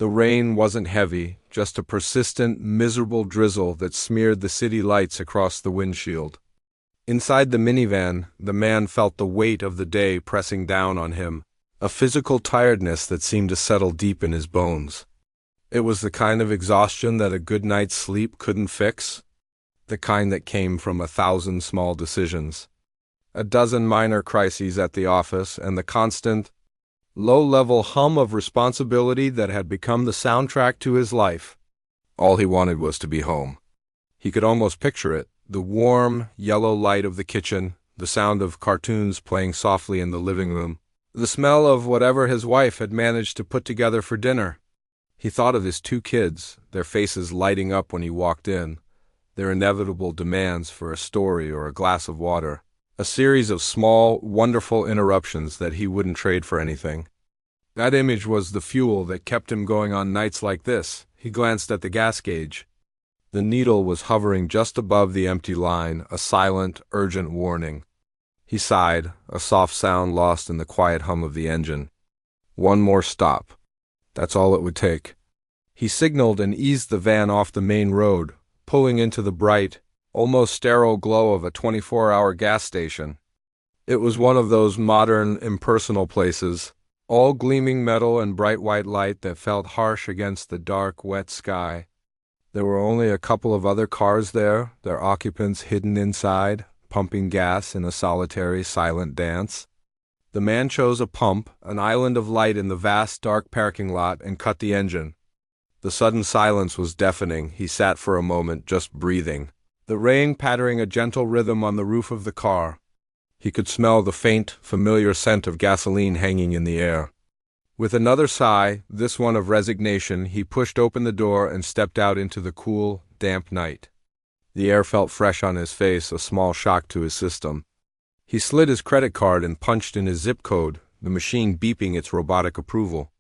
The rain wasn't heavy, just a persistent, miserable drizzle that smeared the city lights across the windshield. Inside the minivan, the man felt the weight of the day pressing down on him, a physical tiredness that seemed to settle deep in his bones. It was the kind of exhaustion that a good night's sleep couldn't fix, the kind that came from 1,000 small decisions, a dozen minor crises at the office, and the constant, low-level hum of responsibility that had become the soundtrack to his life. All he wanted was to be home. He could almost picture it, the warm, yellow light of the kitchen, the sound of cartoons playing softly in the living room, the smell of whatever his wife had managed to put together for dinner. He thought of his 2 kids, their faces lighting up when he walked in, their inevitable demands for a story or a glass of water, a series of small, wonderful interruptions that he wouldn't trade for anything. That image was the fuel that kept him going on nights like this. He glanced at the gas gauge. The needle was hovering just above the empty line, a silent, urgent warning. He sighed, a soft sound lost in the quiet hum of the engine. One more stop. That's all it would take. He signaled and eased the van off the main road, pulling into the bright, almost sterile glow of a 24-hour gas station. It was one of those modern, impersonal places, all gleaming metal and bright white light that felt harsh against the dark, wet sky. There were only a couple of other cars there, their occupants hidden inside, pumping gas in a solitary, silent dance. The man chose a pump, an island of light in the vast, dark parking lot, and cut the engine. The sudden silence was deafening. He sat for a moment, just breathing, the rain pattering a gentle rhythm on the roof of the car. He could smell the faint, familiar scent of gasoline hanging in the air. With another sigh, this one of resignation, he pushed open the door and stepped out into the cool, damp night. The air felt fresh on his face, a small shock to his system. He slid his credit card and punched in his zip code, the machine beeping its robotic approval.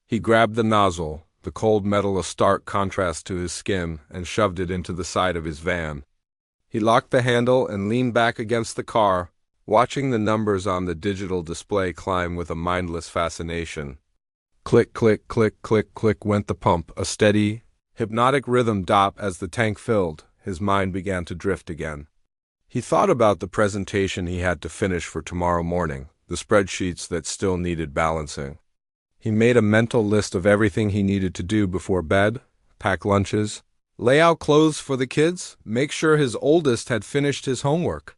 He grabbed the nozzle, the cold metal a stark contrast to his skin, and shoved it into the side of his van. He locked the handle and leaned back against the car, watching the numbers on the digital display climb with a mindless fascination. Click, click, click, click, click went the pump, a steady, hypnotic rhythm dop as the tank filled. His mind began to drift again. He thought about the presentation he had to finish for tomorrow morning, the spreadsheets that still needed balancing. He made a mental list of everything he needed to do before bed, pack lunches, lay out clothes for the kids, make sure his oldest had finished his homework.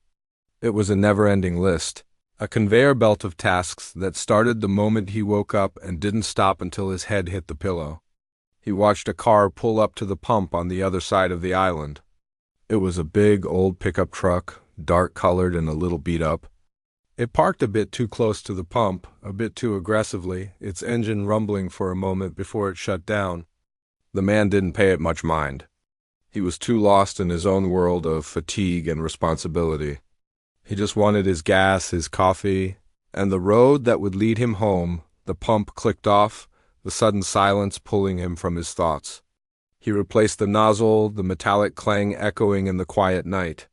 It was a never-ending list, a conveyor belt of tasks that started the moment he woke up and didn't stop until his head hit the pillow. He watched a car pull up to the pump on the other side of the island. It was a big, old pickup truck, dark-colored and a little beat up. It parked a bit too close to the pump, a bit too aggressively, its engine rumbling for a moment before it shut down. The man didn't pay it much mind. He was too lost in his own world of fatigue and responsibility. He just wanted his gas, his coffee, and the road that would lead him home. The pump clicked off, the sudden silence pulling him from his thoughts. He replaced the nozzle, the metallic clang echoing in the quiet night.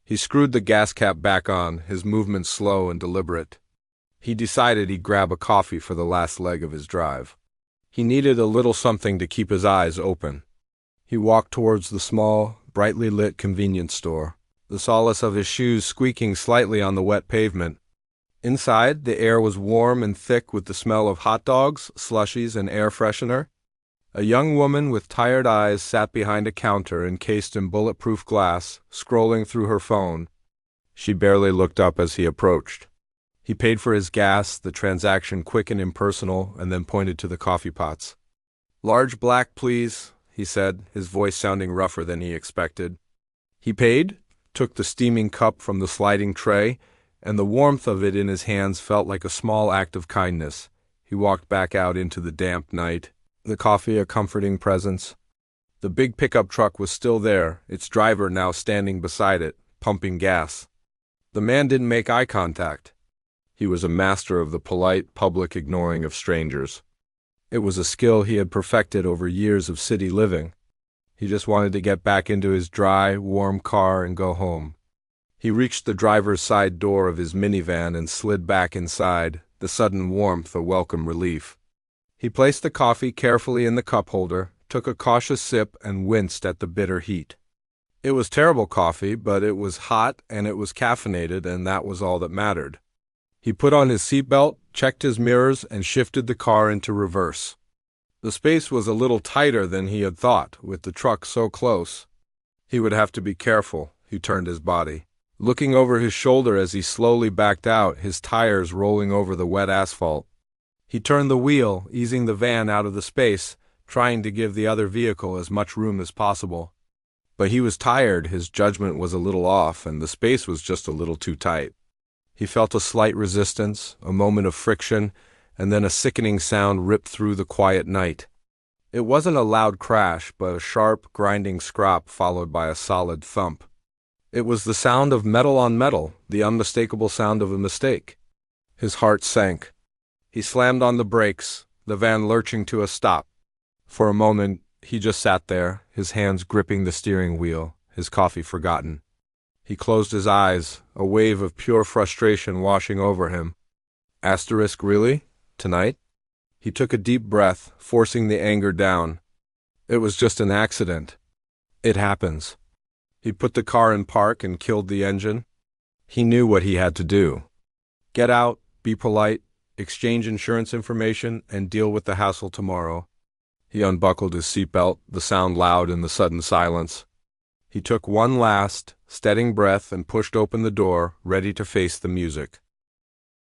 He screwed the gas cap back on, his movements slow and deliberate. He decided he'd grab a coffee for the last leg of his drive. He needed a little something to keep his eyes open. He walked towards the small, brightly lit convenience store, the solace of his shoes squeaking slightly on the wet pavement. Inside, the air was warm and thick with the smell of hot dogs, slushies, and air freshener. A young woman with tired eyes sat behind a counter encased in bulletproof glass, scrolling through her phone. She barely looked up as he approached. He paid for his gas, the transaction quick and impersonal, and then pointed to the coffee pots. "Large black, please," he said, his voice sounding rougher than he expected. He paid, took the steaming cup from the sliding tray, and the warmth of it in his hands felt like a small act of kindness. He walked back out into the damp night, the coffee a comforting presence. The big pickup truck was still there, its driver now standing beside it, pumping gas. The man didn't make eye contact. He was a master of the polite, public ignoring of strangers. It was a skill he had perfected over years of city living. He just wanted to get back into his dry, warm car and go home. He reached the driver's side door of his minivan and slid back inside, the sudden warmth a welcome relief. He placed the coffee carefully in the cup holder, took a cautious sip, and winced at the bitter heat. It was terrible coffee, but it was hot and it was caffeinated, and that was all that mattered. He put on his seatbelt, checked his mirrors, and shifted the car into reverse. The space was a little tighter than he had thought, with the truck so close. He would have to be careful. He turned his body, looking over his shoulder as he slowly backed out, his tires rolling over the wet asphalt. He turned the wheel, easing the van out of the space, trying to give the other vehicle as much room as possible. But he was tired, his judgment was a little off, and the space was just a little too tight. He felt a slight resistance, a moment of friction, and then a sickening sound ripped through the quiet night. It wasn't a loud crash, but a sharp, grinding scrap followed by a solid thump. It was the sound of metal on metal, the unmistakable sound of a mistake. His heart sank. He slammed on the brakes, the van lurching to a stop. For a moment, he just sat there, his hands gripping the steering wheel, his coffee forgotten. He closed his eyes, a wave of pure frustration washing over him. Asterisk, really? Tonight? He took a deep breath, forcing the anger down. It was just an accident. It happens. He put the car in park and killed the engine. He knew what he had to do. Get out, be polite, exchange insurance information, and deal with the hassle tomorrow. He unbuckled his seatbelt, the sound loud in the sudden silence. He took one last, steadying breath and pushed open the door, ready to face the music.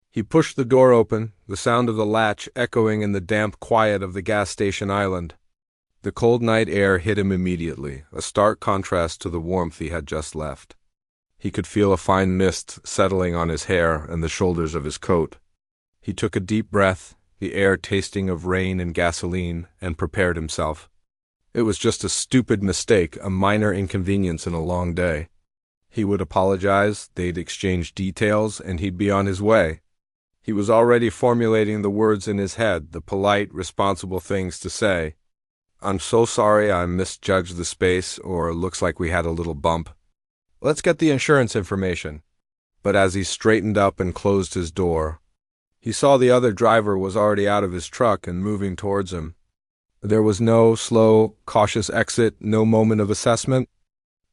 He pushed the door open, the sound of the latch echoing in the damp quiet of the gas station island. The cold night air hit him immediately, a stark contrast to the warmth he had just left. He could feel a fine mist settling on his hair and the shoulders of his coat. He took a deep breath, the air tasting of rain and gasoline, and prepared himself. It was just a stupid mistake, a minor inconvenience in a long day. He would apologize, they'd exchange details, and he'd be on his way. He was already formulating the words in his head, the polite, responsible things to say. I'm so sorry I misjudged the space, or looks like we had a little bump. Let's get the insurance information. But as he straightened up and closed his door, he saw the other driver was already out of his truck and moving towards him. There was no slow, cautious exit, no moment of assessment.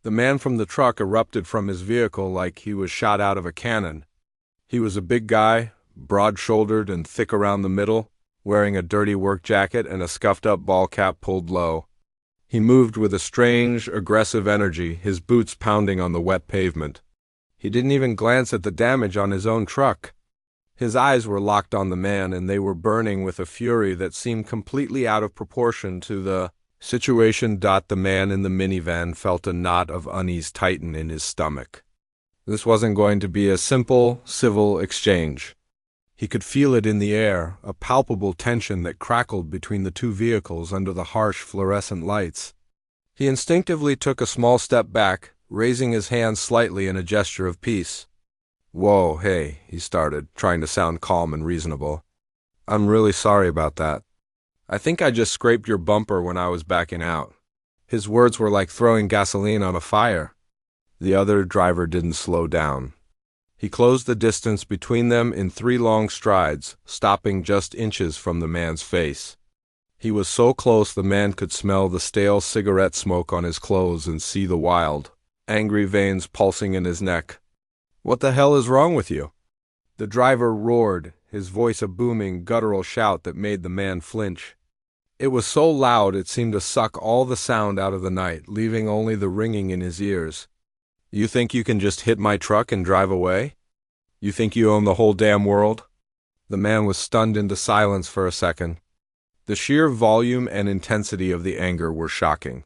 The man from the truck erupted from his vehicle like he was shot out of a cannon. He was a big guy, broad-shouldered and thick around the middle, wearing a dirty work jacket and a scuffed-up ball cap pulled low. He moved with a strange, aggressive energy, his boots pounding on the wet pavement. He didn't even glance at the damage on his own truck. His eyes were locked on the man, and they were burning with a fury that seemed completely out of proportion to the situation. The man in the minivan felt a knot of unease tighten in his stomach. This wasn't going to be a simple, civil exchange. He could feel it in the air, a palpable tension that crackled between the two vehicles under the harsh fluorescent lights. He instinctively took a small step back, raising his hand slightly in a gesture of peace. Whoa, hey, he started, trying to sound calm and reasonable. I'm really sorry about that. I think I just scraped your bumper when I was backing out. His words were like throwing gasoline on a fire. The other driver didn't slow down. He closed the distance between them in 3 long strides, stopping just inches from the man's face. He was so close the man could smell the stale cigarette smoke on his clothes and see the wild, angry veins pulsing in his neck. What the hell is wrong with you? The driver roared, his voice a booming, guttural shout that made the man flinch. It was so loud it seemed to suck all the sound out of the night, leaving only the ringing in his ears. You think you can just hit my truck and drive away? You think you own the whole damn world? The man was stunned into silence for a second. The sheer volume and intensity of the anger were shocking.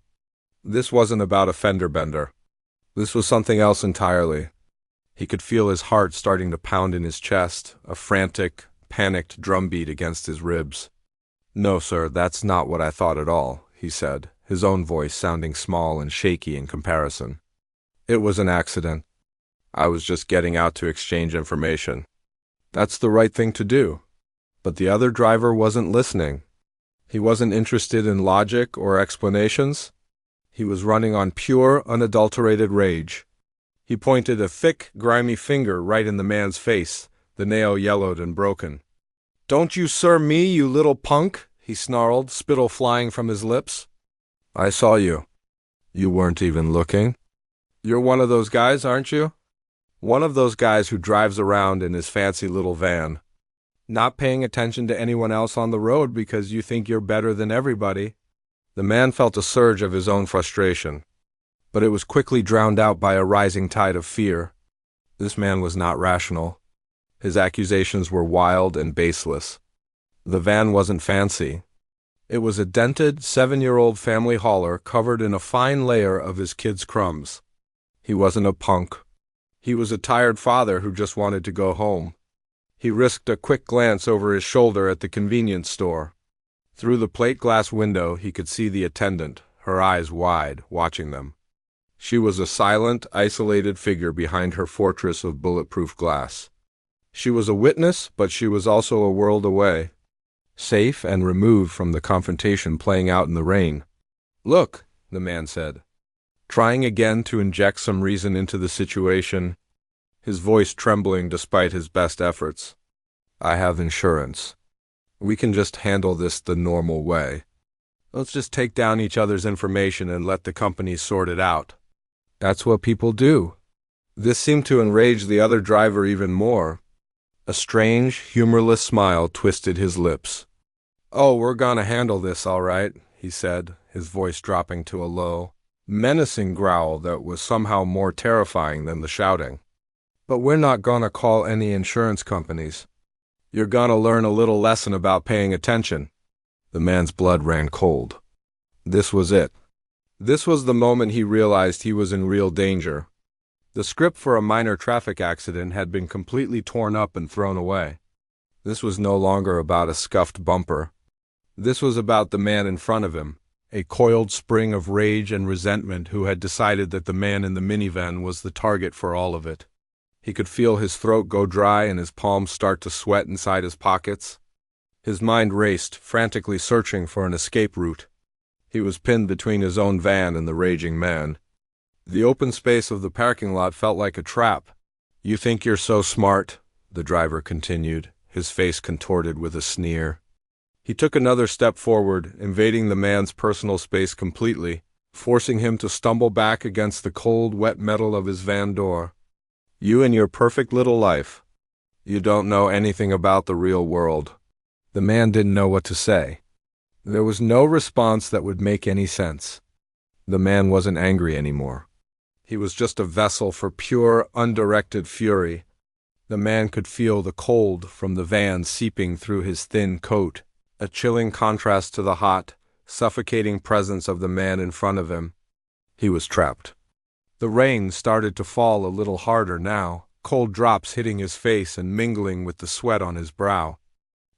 This wasn't about a fender bender. This was something else entirely. He could feel his heart starting to pound in his chest, a frantic, panicked drumbeat against his ribs. No, sir, that's not what I thought at all, he said, his own voice sounding small and shaky in comparison. It was an accident. I was just getting out to exchange information. That's the right thing to do. But the other driver wasn't listening. He wasn't interested in logic or explanations. He was running on pure, unadulterated rage. He pointed a thick, grimy finger right in the man's face, the nail yellowed and broken. Don't you sir me, you little punk, he snarled, spittle flying from his lips. I saw you. You weren't even looking. You're one of those guys, aren't you? One of those guys who drives around in his fancy little van, not paying attention to anyone else on the road because you think you're better than everybody. The man felt a surge of his own frustration, but it was quickly drowned out by a rising tide of fear. This man was not rational. His accusations were wild and baseless. The van wasn't fancy. It was a dented, 7-year-old family hauler covered in a fine layer of his kids' crumbs. He wasn't a punk. He was a tired father who just wanted to go home. He risked a quick glance over his shoulder at the convenience store. Through the plate glass window, he could see the attendant, her eyes wide, watching them. She was a silent, isolated figure behind her fortress of bulletproof glass. She was a witness, but she was also a world away, safe and removed from the confrontation playing out in the rain. Look, the man said, trying again to inject some reason into the situation, his voice trembling despite his best efforts. I have insurance. We can just handle this the normal way. Let's just take down each other's information and let the company sort it out. That's what people do. This seemed to enrage the other driver even more. A strange, humorless smile twisted his lips. Oh, we're gonna handle this all right, he said, his voice dropping to a low, menacing growl that was somehow more terrifying than the shouting. But we're not gonna call any insurance companies. You're gonna learn a little lesson about paying attention. The man's blood ran cold. This was it. This was the moment he realized he was in real danger. The script for a minor traffic accident had been completely torn up and thrown away. This was no longer about a scuffed bumper. This was about the man in front of him, a coiled spring of rage and resentment who had decided that the man in the minivan was the target for all of it. He could feel his throat go dry and his palms start to sweat inside his pockets. His mind raced, frantically searching for an escape route. He was pinned between his own van and the raging man. The open space of the parking lot felt like a trap. You think you're so smart, the driver continued, his face contorted with a sneer. He took another step forward, invading the man's personal space completely, forcing him to stumble back against the cold, wet metal of his van door. You and your perfect little life. You don't know anything about the real world. The man didn't know what to say. There was no response that would make any sense. The man wasn't angry anymore. He was just a vessel for pure, undirected fury. The man could feel the cold from the van seeping through his thin coat, a chilling contrast to the hot, suffocating presence of the man in front of him. He was trapped. The rain started to fall a little harder now, cold drops hitting his face and mingling with the sweat on his brow.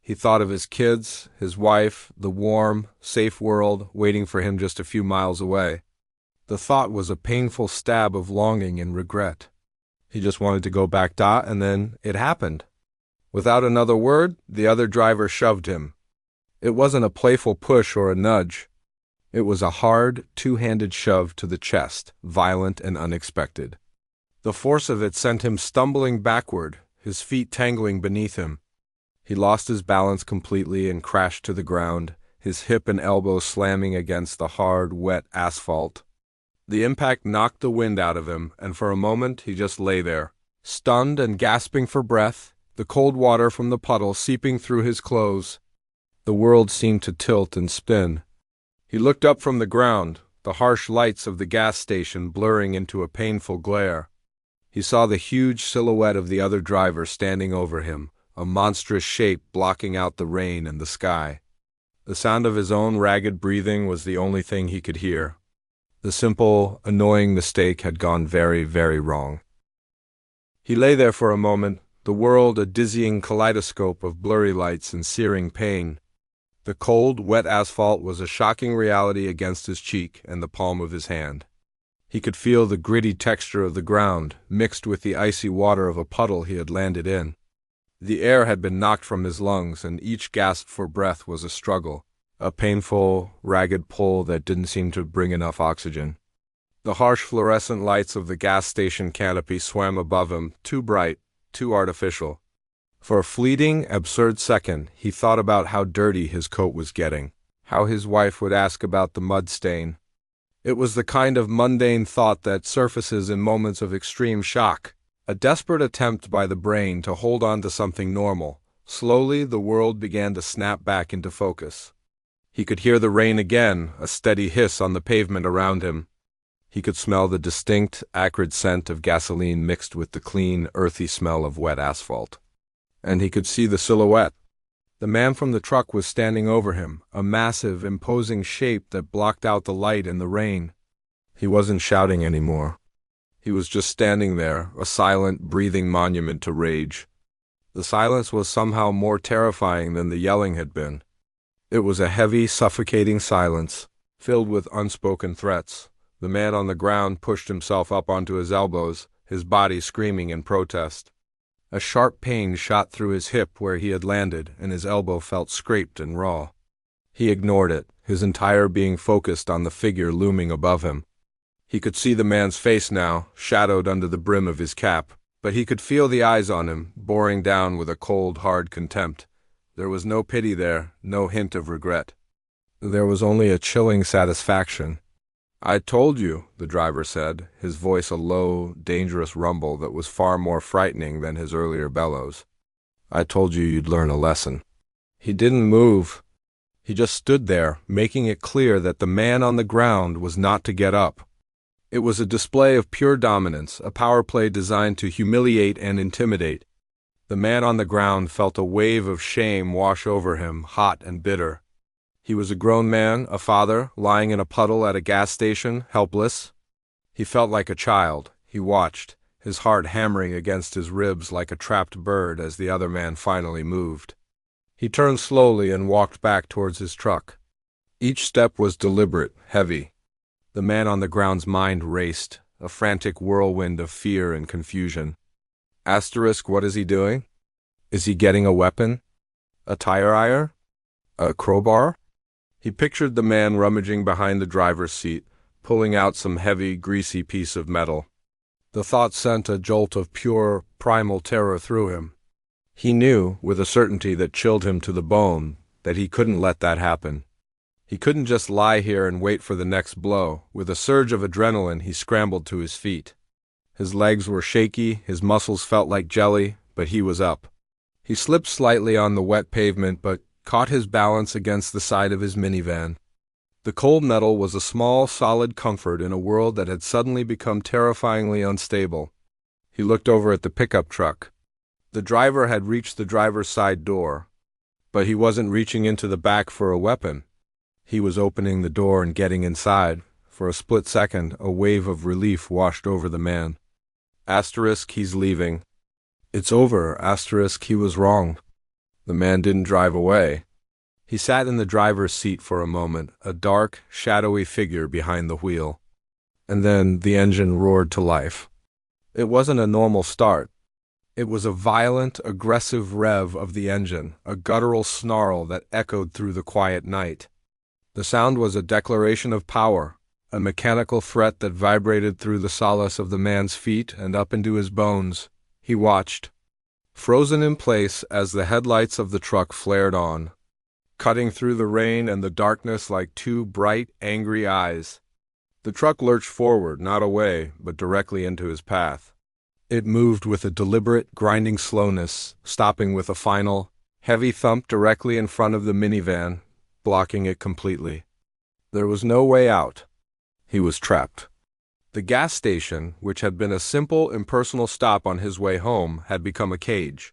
He thought of his kids, his wife, the warm, safe world waiting for him just a few miles away. The thought was a painful stab of longing and regret. He just wanted to go back, and then it happened. Without another word, the other driver shoved him. It wasn't a playful push or a nudge. It was a hard, two-handed shove to the chest, violent and unexpected. The force of it sent him stumbling backward, his feet tangling beneath him. He lost his balance completely and crashed to the ground, his hip and elbow slamming against the hard, wet asphalt. The impact knocked the wind out of him, and for a moment he just lay there, stunned and gasping for breath, the cold water from the puddle seeping through his clothes. The world seemed to tilt and spin. He looked up from the ground, the harsh lights of the gas station blurring into a painful glare. He saw the huge silhouette of the other driver standing over him, a monstrous shape blocking out the rain and the sky. The sound of his own ragged breathing was the only thing he could hear. The simple, annoying mistake had gone very, very wrong. He lay there for a moment, the world a dizzying kaleidoscope of blurry lights and searing pain. The cold, wet asphalt was a shocking reality against his cheek and the palm of his hand. He could feel the gritty texture of the ground, mixed with the icy water of a puddle he had landed in. The air had been knocked from his lungs, and each gasp for breath was a struggle, a painful, ragged pull that didn't seem to bring enough oxygen. The harsh fluorescent lights of the gas station canopy swam above him, too bright, too artificial. For a fleeting, absurd second, he thought about how dirty his coat was getting, how his wife would ask about the mud stain. It was the kind of mundane thought that surfaces in moments of extreme shock, a desperate attempt by the brain to hold on to something normal. Slowly, the world began to snap back into focus. He could hear the rain again, a steady hiss on the pavement around him. He could smell the distinct, acrid scent of gasoline mixed with the clean, earthy smell of wet asphalt. And he could see the silhouette. The man from the truck was standing over him, a massive, imposing shape that blocked out the light and the rain. He wasn't shouting anymore. He was just standing there, a silent, breathing monument to rage. The silence was somehow more terrifying than the yelling had been. It was a heavy, suffocating silence, filled with unspoken threats. The man on the ground pushed himself up onto his elbows, his body screaming in protest. A sharp pain shot through his hip where he had landed, and his elbow felt scraped and raw. He ignored it, his entire being focused on the figure looming above him. He could see the man's face now, shadowed under the brim of his cap, but he could feel the eyes on him, boring down with a cold, hard contempt. There was no pity there, no hint of regret. There was only a chilling satisfaction. "I told you," the driver said, his voice a low, dangerous rumble that was far more frightening than his earlier bellows. "I told you you'd learn a lesson." He didn't move. He just stood there, making it clear that the man on the ground was not to get up. It was a display of pure dominance, a power play designed to humiliate and intimidate. The man on the ground felt a wave of shame wash over him, hot and bitter. He was a grown man, a father, lying in a puddle at a gas station, helpless. He felt like a child. He watched, his heart hammering against his ribs like a trapped bird as the other man finally moved. He turned slowly and walked back towards his truck. Each step was deliberate, heavy. The man on the ground's mind raced, a frantic whirlwind of fear and confusion. Asterisk, what is he doing? Is he getting a weapon? A tire iron? A crowbar? He pictured the man rummaging behind the driver's seat, pulling out some heavy, greasy piece of metal. The thought sent a jolt of pure, primal terror through him. He knew, with a certainty that chilled him to the bone, that he couldn't let that happen. He couldn't just lie here and wait for the next blow. With a surge of adrenaline, he scrambled to his feet. His legs were shaky, his muscles felt like jelly, but he was up. He slipped slightly on the wet pavement, but caught his balance against the side of his minivan. The cold metal was a small, solid comfort in a world that had suddenly become terrifyingly unstable. He looked over at the pickup truck. The driver had reached the driver's side door, but he wasn't reaching into the back for a weapon. He was opening the door and getting inside. For a split second, a wave of relief washed over the man. Asterisk, he's leaving. It's over. Asterisk, he was wrong. The man didn't drive away. He sat in the driver's seat for a moment, a dark, shadowy figure behind the wheel. And then the engine roared to life. It wasn't a normal start. It was a violent, aggressive rev of the engine, a guttural snarl that echoed through the quiet night. The sound was a declaration of power, a mechanical threat that vibrated through the solace of the man's feet and up into his bones. He watched, frozen in place as the headlights of the truck flared on, cutting through the rain and the darkness like two bright, angry eyes. The truck lurched forward, not away, but directly into his path. It moved with a deliberate, grinding slowness, stopping with a final, heavy thump directly in front of the minivan, blocking it completely. There was no way out. He was trapped. The gas station, which had been a simple, impersonal stop on his way home, had become a cage.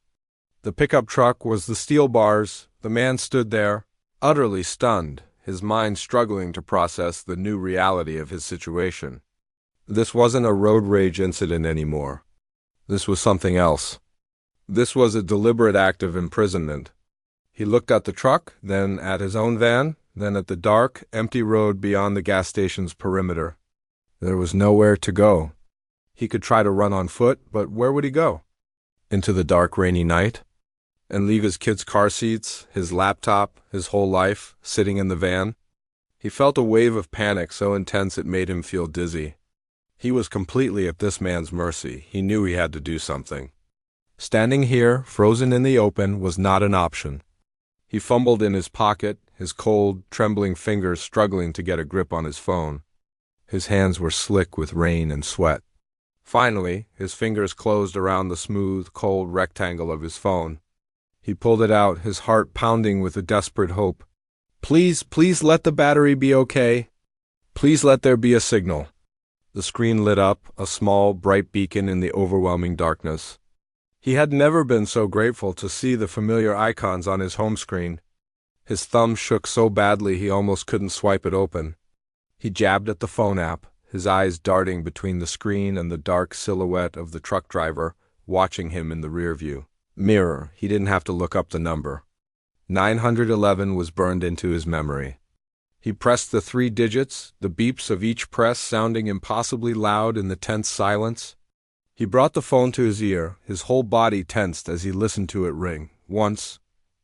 The pickup truck was the steel bars. The man stood there, utterly stunned, his mind struggling to process the new reality of his situation. This wasn't a road rage incident anymore. This was something else. This was a deliberate act of imprisonment. He looked at the truck, then at his own van, then at the dark, empty road beyond the gas station's perimeter. There was nowhere to go. He could try to run on foot, but where would he go? Into the dark, rainy night? And leave his kids' car seats, his laptop, his whole life, sitting in the van? He felt a wave of panic so intense it made him feel dizzy. He was completely at this man's mercy. He knew he had to do something. Standing here, frozen in the open, was not an option. He fumbled in his pocket, his cold, trembling fingers struggling to get a grip on his phone. His hands were slick with rain and sweat. Finally, his fingers closed around the smooth, cold rectangle of his phone. He pulled it out, his heart pounding with a desperate hope. Please, please let the battery be okay. Please let there be a signal. The screen lit up, a small, bright beacon in the overwhelming darkness. He had never been so grateful to see the familiar icons on his home screen. His thumb shook so badly he almost couldn't swipe it open. He jabbed at the phone app, his eyes darting between the screen and the dark silhouette of the truck driver, watching him in the rearview mirror. He didn't have to look up the number. 911 was burned into his memory. He pressed the 3 digits, the beeps of each press sounding impossibly loud in the tense silence. He brought the phone to his ear, his whole body tensed as he listened to it ring. Once,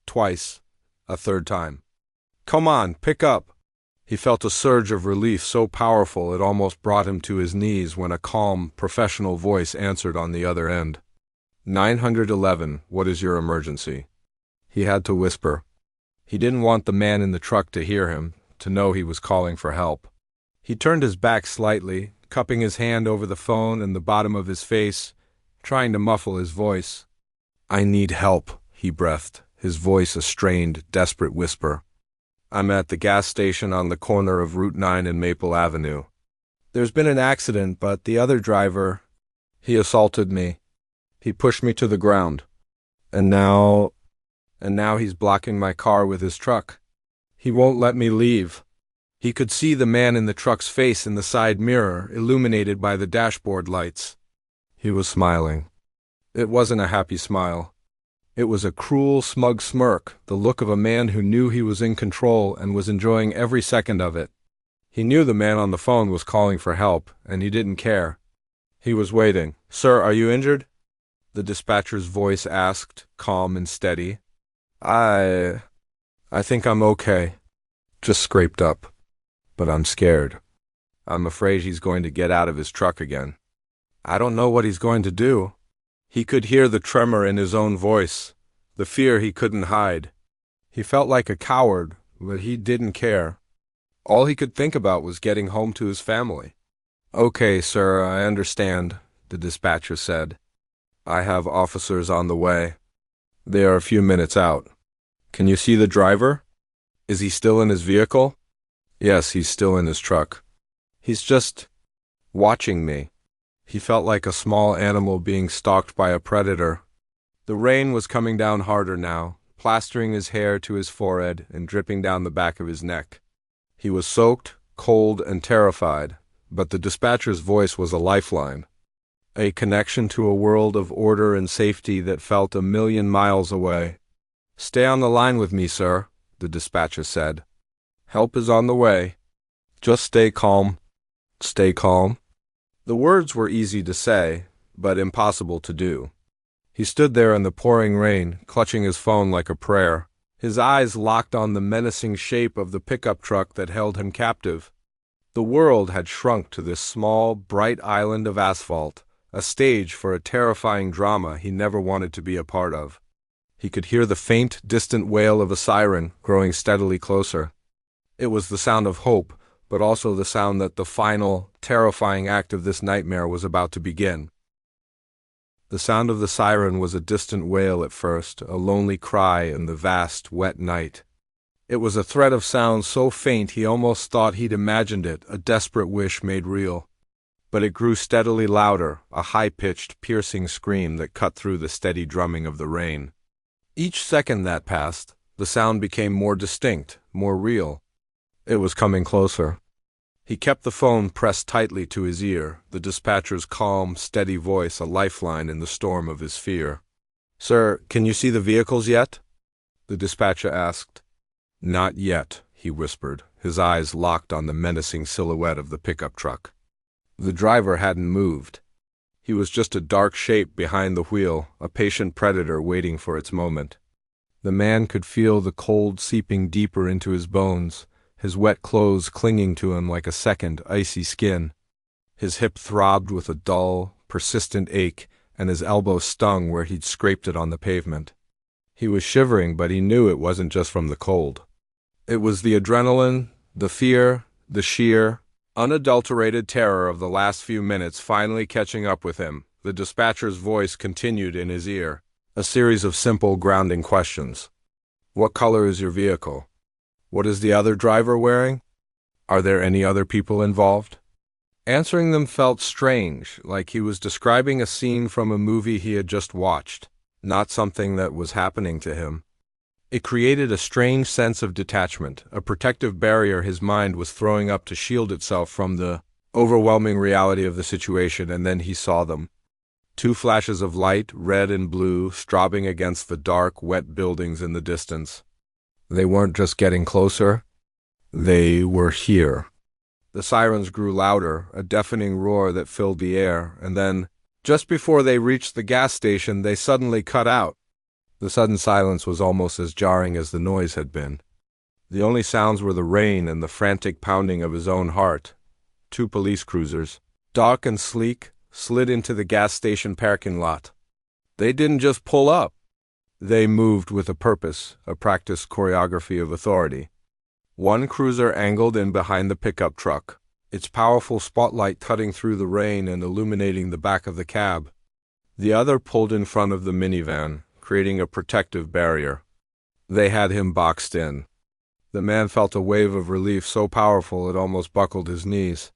twice, a third time. Come on, pick up! He felt a surge of relief so powerful it almost brought him to his knees when a calm, professional voice answered on the other end. 911, what is your emergency? He had to whisper. He didn't want the man in the truck to hear him, to know he was calling for help. He turned his back slightly, cupping his hand over the phone and the bottom of his face, trying to muffle his voice. I need help, he breathed, his voice a strained, desperate whisper. I'm at the gas station on the corner of Route 9 and Maple Avenue. There's been an accident, but the other driver, he assaulted me. He pushed me to the ground. And now he's blocking my car with his truck. He won't let me leave. He could see the man in the truck's face in the side mirror, illuminated by the dashboard lights. He was smiling. It wasn't a happy smile. It was a cruel, smug smirk, the look of a man who knew he was in control and was enjoying every second of it. He knew the man on the phone was calling for help, and he didn't care. He was waiting. Sir, are you injured? The dispatcher's voice asked, calm and steady. I think I'm okay. Just scraped up. But I'm scared. I'm afraid he's going to get out of his truck again. I don't know what he's going to do. He could hear the tremor in his own voice, the fear he couldn't hide. He felt like a coward, but he didn't care. All he could think about was getting home to his family. Okay, sir, I understand, the dispatcher said. I have officers on the way. They are a few minutes out. Can you see the driver? Is he still in his vehicle? Yes, he's still in his truck. He's just watching me. He felt like a small animal being stalked by a predator. The rain was coming down harder now, plastering his hair to his forehead and dripping down the back of his neck. He was soaked, cold, and terrified, but the dispatcher's voice was a lifeline, a connection to a world of order and safety that felt 1,000,000 miles away. Stay on the line with me, sir, the dispatcher said. Help is on the way. Just stay calm. Stay calm. The words were easy to say, but impossible to do. He stood there in the pouring rain, clutching his phone like a prayer, his eyes locked on the menacing shape of the pickup truck that held him captive. The world had shrunk to this small, bright island of asphalt, a stage for a terrifying drama he never wanted to be a part of. He could hear the faint, distant wail of a siren growing steadily closer. It was the sound of hope, but also the sound that the final, terrifying act of this nightmare was about to begin. The sound of the siren was a distant wail at first, a lonely cry in the vast, wet night. It was a thread of sound so faint he almost thought he'd imagined it, a desperate wish made real. But it grew steadily louder, a high-pitched, piercing scream that cut through the steady drumming of the rain. Each second that passed, the sound became more distinct, more real. It was coming closer. He kept the phone pressed tightly to his ear, the dispatcher's calm, steady voice a lifeline in the storm of his fear. Sir, can you see the vehicles yet? The dispatcher asked. Not yet, he whispered, his eyes locked on the menacing silhouette of the pickup truck. The driver hadn't moved. He was just a dark shape behind the wheel, a patient predator waiting for its moment. The man could feel the cold seeping deeper into his bones, his wet clothes clinging to him like a second, icy skin. His hip throbbed with a dull, persistent ache, and his elbow stung where he'd scraped it on the pavement. He was shivering, but he knew it wasn't just from the cold. It was the adrenaline, the fear, the sheer, unadulterated terror of the last few minutes finally catching up with him. The dispatcher's voice continued in his ear, a series of simple, grounding questions. What color is your vehicle? What is the other driver wearing? Are there any other people involved? Answering them felt strange, like he was describing a scene from a movie he had just watched, not something that was happening to him. It created a strange sense of detachment, a protective barrier his mind was throwing up to shield itself from the overwhelming reality of the situation, and then he saw them. Two flashes of light, red and blue, strobing against the dark, wet buildings in the distance. They weren't just getting closer, they were here. The sirens grew louder, a deafening roar that filled the air, and then, just before they reached the gas station, they suddenly cut out. The sudden silence was almost as jarring as the noise had been. The only sounds were the rain and the frantic pounding of his own heart. Two police cruisers, dark and sleek, slid into the gas station parking lot. They didn't just pull up. They moved with a purpose, a practiced choreography of authority. One cruiser angled in behind the pickup truck, its powerful spotlight cutting through the rain and illuminating the back of the cab. The other pulled in front of the minivan, creating a protective barrier. They had him boxed in. The man felt a wave of relief so powerful it almost buckled his knees.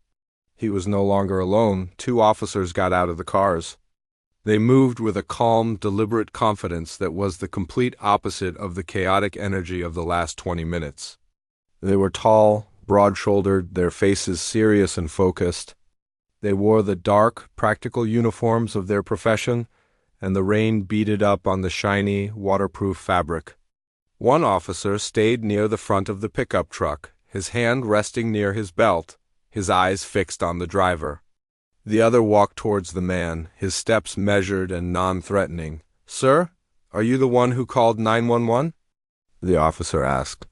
He was no longer alone. Two officers got out of the cars. They moved with a calm, deliberate confidence that was the complete opposite of the chaotic energy of the last 20 minutes. They were tall, broad-shouldered, their faces serious and focused. They wore the dark, practical uniforms of their profession, and the rain beaded up on the shiny, waterproof fabric. One officer stayed near the front of the pickup truck, his hand resting near his belt, his eyes fixed on the driver. The other walked towards the man, his steps measured and non-threatening. "Sir, are you the one who called 911?" the officer asked.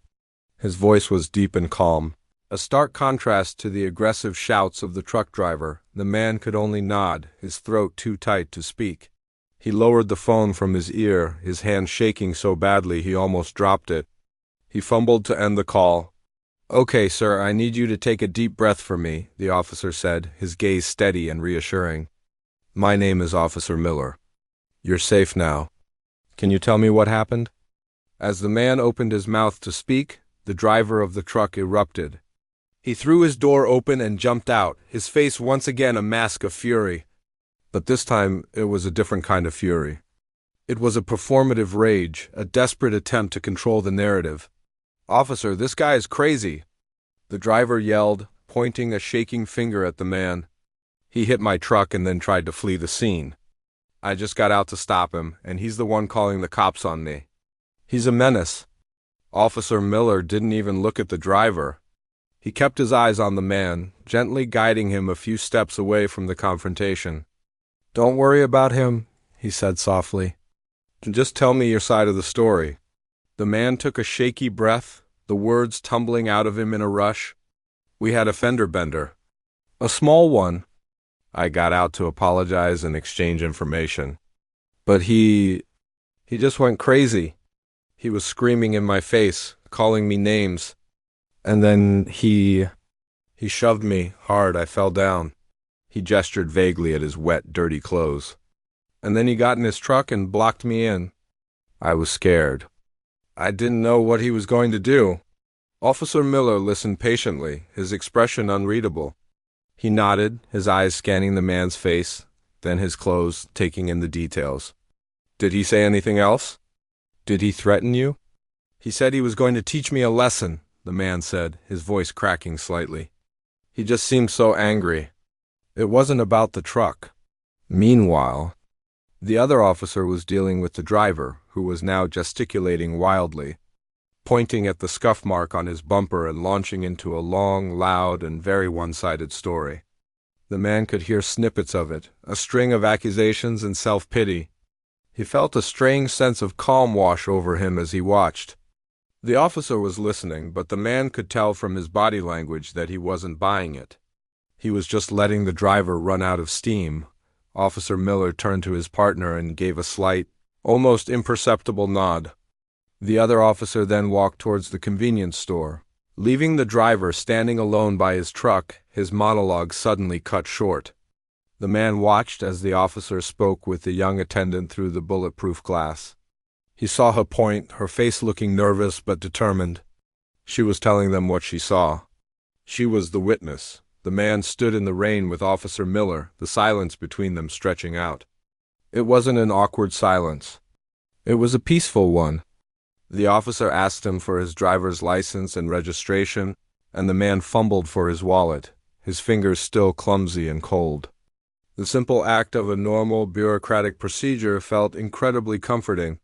His voice was deep and calm, a stark contrast to the aggressive shouts of the truck driver. The man could only nod, his throat too tight to speak. He lowered the phone from his ear, his hand shaking so badly he almost dropped it. He fumbled to end the call. "Okay, sir, I need you to take a deep breath for me," the officer said, his gaze steady and reassuring. "My name is Officer Miller. You're safe now. Can you tell me what happened?" As the man opened his mouth to speak, the driver of the truck erupted. He threw his door open and jumped out, his face once again a mask of fury. But this time it was a different kind of fury. It was a performative rage, a desperate attempt to control the narrative. "Officer, this guy is crazy," the driver yelled, pointing a shaking finger at the man. "He hit my truck and then tried to flee the scene. I just got out to stop him, and he's the one calling the cops on me. He's a menace." Officer Miller didn't even look at the driver. He kept his eyes on the man, gently guiding him a few steps away from the confrontation. "Don't worry about him," he said softly. "Just tell me your side of the story." The man took a shaky breath, the words tumbling out of him in a rush. "We had a fender bender. A small one. I got out to apologize and exchange information. But he just went crazy. He was screaming in my face, calling me names. And then he shoved me hard. I fell down." He gestured vaguely at his wet, dirty clothes. "And then he got in his truck and blocked me in. I was scared. I didn't know what he was going to do." Officer Miller listened patiently, his expression unreadable. He nodded, his eyes scanning the man's face, then his clothes, taking in the details. "Did he say anything else? Did he threaten you?" "He said he was going to teach me a lesson," the man said, his voice cracking slightly. "He just seemed so angry. It wasn't about the truck." Meanwhile, the other officer was dealing with the driver, who was now gesticulating wildly, pointing at the scuff mark on his bumper and launching into a long, loud, and very one-sided story. The man could hear snippets of it, a string of accusations and self-pity. He felt a strange sense of calm wash over him as he watched. The officer was listening, but the man could tell from his body language that he wasn't buying it. He was just letting the driver run out of steam, Officer Miller turned to his partner and gave a slight, almost imperceptible nod. The other officer then walked towards the convenience store. Leaving the driver standing alone by his truck, his monologue suddenly cut short. The man watched as the officer spoke with the young attendant through the bulletproof glass. He saw her point, her face looking nervous but determined. She was telling them what she saw. She was the witness. The man stood in the rain with Officer Miller, the silence between them stretching out. It wasn't an awkward silence. It was a peaceful one. The officer asked him for his driver's license and registration, and the man fumbled for his wallet, his fingers still clumsy and cold. The simple act of a normal bureaucratic procedure felt incredibly comforting.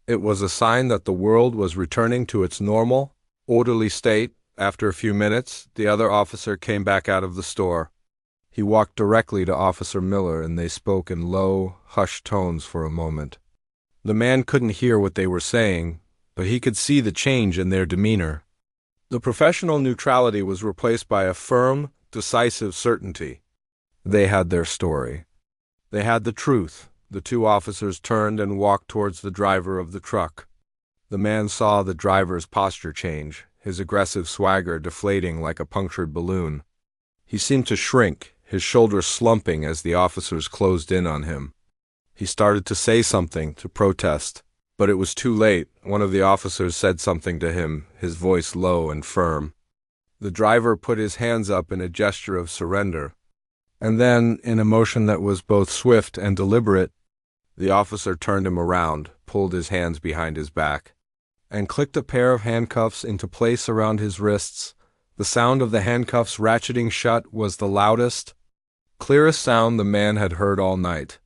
It was a sign that the world was returning to its normal, orderly state. After a few minutes, the other officer came back out of the store. He walked directly to Officer Miller, and they spoke in low, hushed tones for a moment. The man couldn't hear what they were saying, but he could see the change in their demeanor. The professional neutrality was replaced by a firm, decisive certainty. They had their story. They had the truth. The two officers turned and walked towards the driver of the truck. The man saw the driver's posture change, his aggressive swagger deflating like a punctured balloon. He seemed to shrink, his shoulders slumping as the officers closed in on him. He started to say something, to protest, but it was too late. One of the officers said something to him, his voice low and firm. The driver put his hands up in a gesture of surrender. And then, in a motion that was both swift and deliberate, the officer turned him around, pulled his hands behind his back, and clicked a pair of handcuffs into place around his wrists. The sound of the handcuffs ratcheting shut was the loudest, clearest sound the man had heard all night.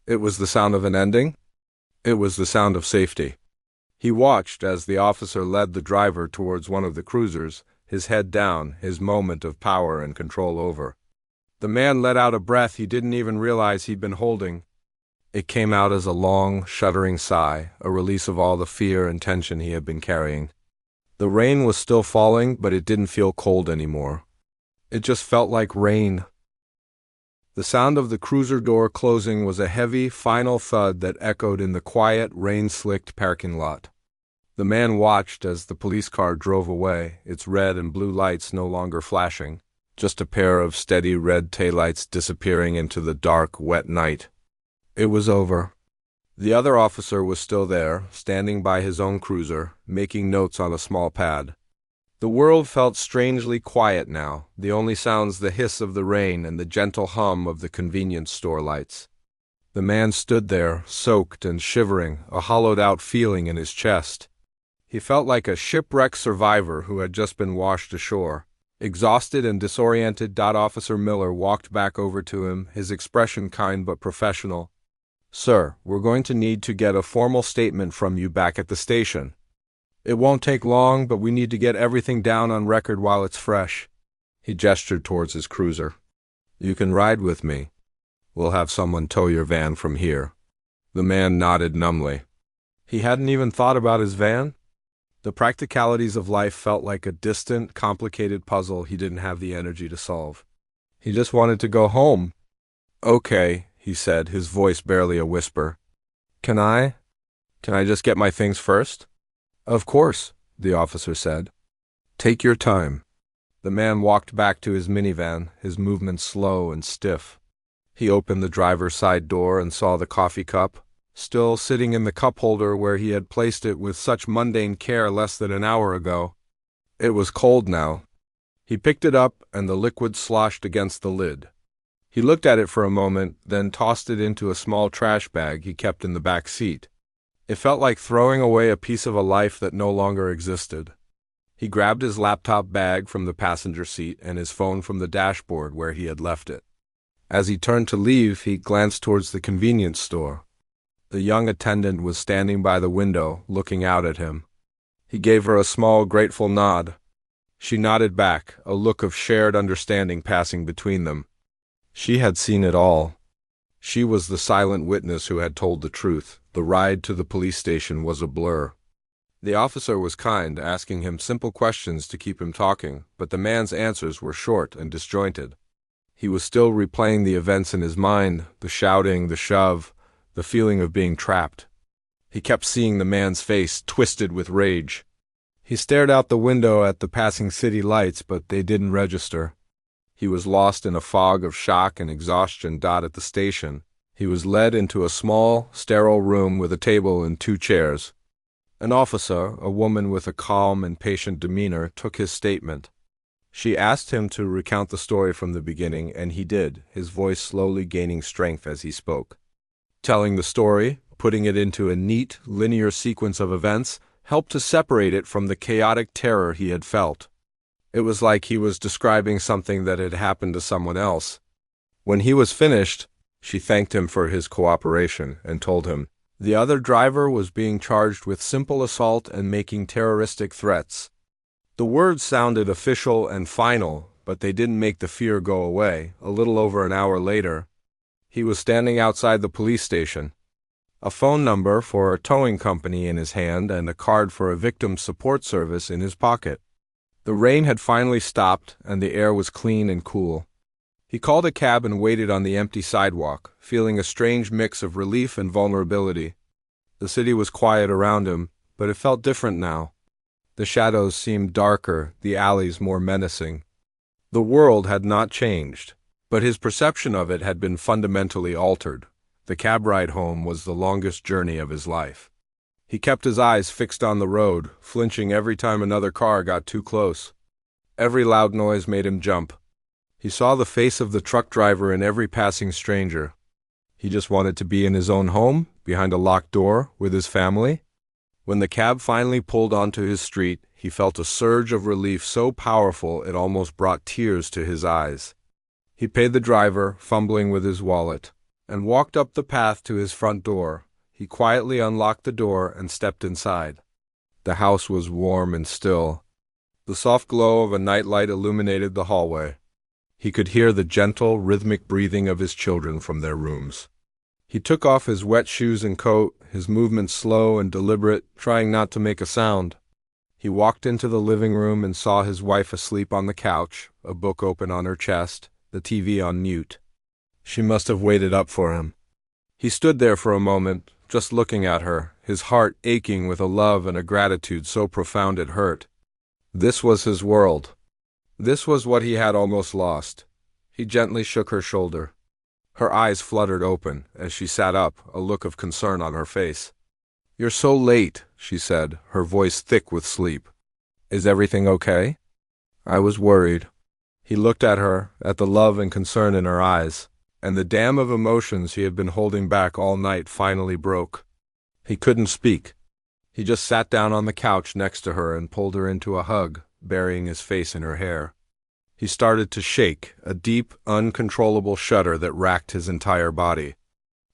It was the sound of an ending. It was the sound of safety. He watched as the officer led the driver towards one of the cruisers, his head down, his moment of power and control over. The man let out a breath he didn't even realize he'd been holding. It came out as a long, shuddering sigh, a release of all the fear and tension he had been carrying. The rain was still falling, but it didn't feel cold anymore. It just felt like rain. The sound of the cruiser door closing was a heavy, final thud that echoed in the quiet, rain-slicked parking lot. The man watched as the police car drove away, its red and blue lights no longer flashing, just a pair of steady red taillights disappearing into the dark, wet night. It was over. The other officer was still there, standing by his own cruiser, making notes on a small pad. The world felt strangely quiet now, the only sounds the hiss of the rain and the gentle hum of the convenience store lights. The man stood there, soaked and shivering, a hollowed-out feeling in his chest. He felt like a shipwrecked survivor who had just been washed ashore. Exhausted and disoriented, Officer Miller walked back over to him, his expression kind but professional. "Sir, we're going to need to get a formal statement from you back at the station. It won't take long, but we need to get everything down on record while it's fresh." He gestured towards his cruiser. "You can ride with me. We'll have someone tow your van from here." The man nodded numbly. He hadn't even thought about his van. The practicalities of life felt like a distant, complicated puzzle he didn't have the energy to solve. He just wanted to go home. "Okay," he said, his voice barely a whisper. Can I just get my things first?" "Of course," the officer said. "Take your time." The man walked back to his minivan, his movements slow and stiff. He opened the driver's side door and saw the coffee cup, still sitting in the cup holder where he had placed it with such mundane care less than an hour ago. It was cold now. He picked it up, and the liquid sloshed against the lid. He looked at it for a moment, then tossed it into a small trash bag he kept in the back seat. It felt like throwing away a piece of a life that no longer existed. He grabbed his laptop bag from the passenger seat and his phone from the dashboard where he had left it. As he turned to leave, he glanced towards the convenience store. The young attendant was standing by the window, looking out at him. He gave her a small, grateful nod. She nodded back, a look of shared understanding passing between them. She had seen it all. She was the silent witness who had told the truth. The ride to the police station was a blur. The officer was kind, asking him simple questions to keep him talking, but the man's answers were short and disjointed. He was still replaying the events in his mind, the shouting, the shove, the feeling of being trapped. He kept seeing the man's face twisted with rage. He stared out the window at the passing city lights, but they didn't register. He was lost in a fog of shock and exhaustion. At the station, he was led into a small, sterile room with a table and 2 chairs. An officer, a woman with a calm and patient demeanor, took his statement. She asked him to recount the story from the beginning, and he did, his voice slowly gaining strength as he spoke. Telling the story, putting it into a neat, linear sequence of events, helped to separate it from the chaotic terror he had felt. It was like he was describing something that had happened to someone else. When he was finished, she thanked him for his cooperation and told him the other driver was being charged with simple assault and making terroristic threats. The words sounded official and final, but they didn't make the fear go away. A little over an hour later, he was standing outside the police station, a phone number for a towing company in his hand and a card for a victim support service in his pocket. The rain had finally stopped, and the air was clean and cool. He called a cab and waited on the empty sidewalk, feeling a strange mix of relief and vulnerability. The city was quiet around him, but it felt different now. The shadows seemed darker, the alleys more menacing. The world had not changed, but his perception of it had been fundamentally altered. The cab ride home was the longest journey of his life. He kept his eyes fixed on the road, flinching every time another car got too close. Every loud noise made him jump. He saw the face of the truck driver in every passing stranger. He just wanted to be in his own home, behind a locked door, with his family. When the cab finally pulled onto his street, he felt a surge of relief so powerful it almost brought tears to his eyes. He paid the driver, fumbling with his wallet, and walked up the path to his front door. He quietly unlocked the door and stepped inside. The house was warm and still. The soft glow of a nightlight illuminated the hallway. He could hear the gentle, rhythmic breathing of his children from their rooms. He took off his wet shoes and coat, his movements slow and deliberate, trying not to make a sound. He walked into the living room and saw his wife asleep on the couch, a book open on her chest, the TV on mute. She must have waited up for him. He stood there for a moment, just looking at her, his heart aching with a love and a gratitude so profound it hurt. This was his world. This was what he had almost lost. He gently shook her shoulder. Her eyes fluttered open as she sat up, a look of concern on her face. "You're so late," she said, her voice thick with sleep. "Is everything okay?" "I was worried." He looked at her, at the love and concern in her eyes, and the dam of emotions he had been holding back all night finally broke. He couldn't speak. He just sat down on the couch next to her and pulled her into a hug, burying his face in her hair. He started to shake, a deep, uncontrollable shudder that racked his entire body.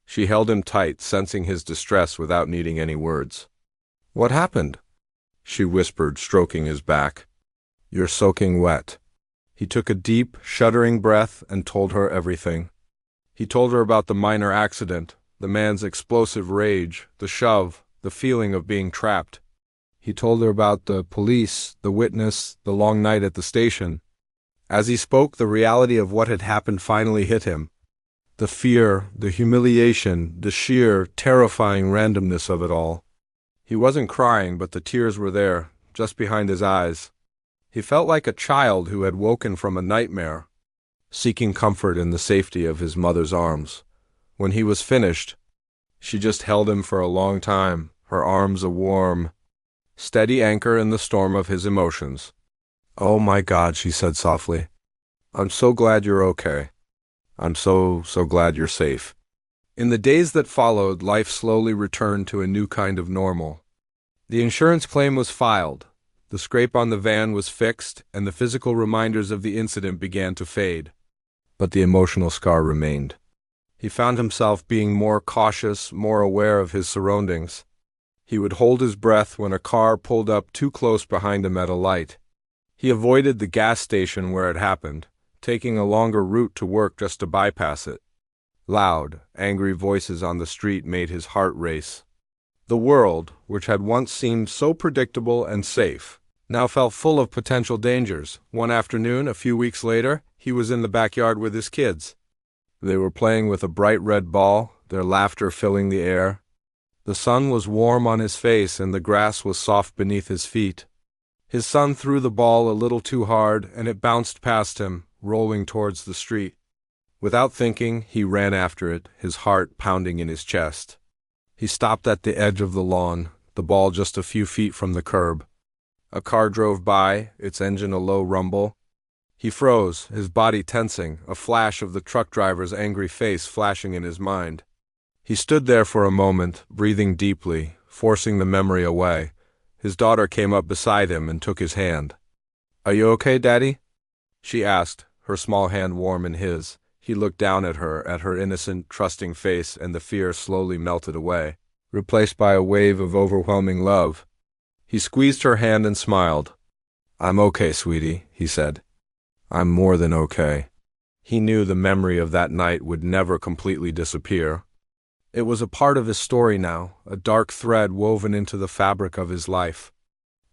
She held him tight, sensing his distress without needing any words. "What happened?" she whispered, stroking his back. "You're soaking wet." He took a deep, shuddering breath and told her everything. He told her about the minor accident, the man's explosive rage, the shove, the feeling of being trapped. He told her about the police, the witness, the long night at the station. As he spoke, the reality of what had happened finally hit him. The fear, the humiliation, the sheer, terrifying randomness of it all. He wasn't crying, but the tears were there, just behind his eyes. He felt like a child who had woken from a nightmare, seeking comfort in the safety of his mother's arms. When he was finished, she just held him for a long time, her arms a warm, steady anchor in the storm of his emotions. "Oh my God," she said softly. "I'm so glad you're okay. I'm so glad you're safe." In the days that followed, life slowly returned to a new kind of normal. The insurance claim was filed, the scrape on the van was fixed, and the physical reminders of the incident began to fade. But the emotional scar remained. He found himself being more cautious, more aware of his surroundings. He would hold his breath when a car pulled up too close behind him at a light. He avoided the gas station where it happened, taking a longer route to work just to bypass it. Loud, angry voices on the street made his heart race. The world, which had once seemed so predictable and safe, now felt full of potential dangers. One afternoon, a few weeks later, He was in the backyard with his kids. They were playing with a bright red ball, their laughter filling the air. The sun was warm on his face and the grass was soft beneath his feet. His son threw the ball a little too hard and it bounced past him, rolling towards the street. Without thinking, he ran after it, his heart pounding in his chest. He stopped at the edge of the lawn, the ball just a few feet from the curb. A car drove by, its engine a low rumble. He froze, his body tensing, a flash of the truck driver's angry face flashing in his mind. He stood there for a moment, breathing deeply, forcing the memory away. His daughter came up beside him and took his hand. "Are you okay, Daddy?" she asked, her small hand warm in his. He looked down at her innocent, trusting face, and the fear slowly melted away, replaced by a wave of overwhelming love. He squeezed her hand and smiled. "I'm okay, sweetie," he said. "I'm more than okay." He knew the memory of that night would never completely disappear. It was a part of his story now, a dark thread woven into the fabric of his life.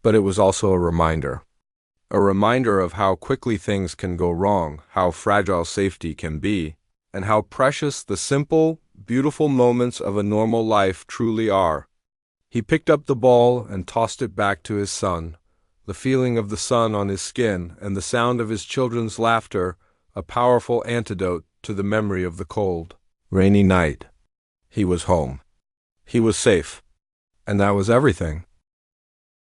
But it was also a reminder of how quickly things can go wrong, how fragile safety can be, and how precious the simple, beautiful moments of a normal life truly are. He picked up the ball and tossed it back to his son, the feeling of the sun on his skin and the sound of his children's laughter, a powerful antidote to the memory of the cold, rainy night. He was home. He was safe. And that was everything.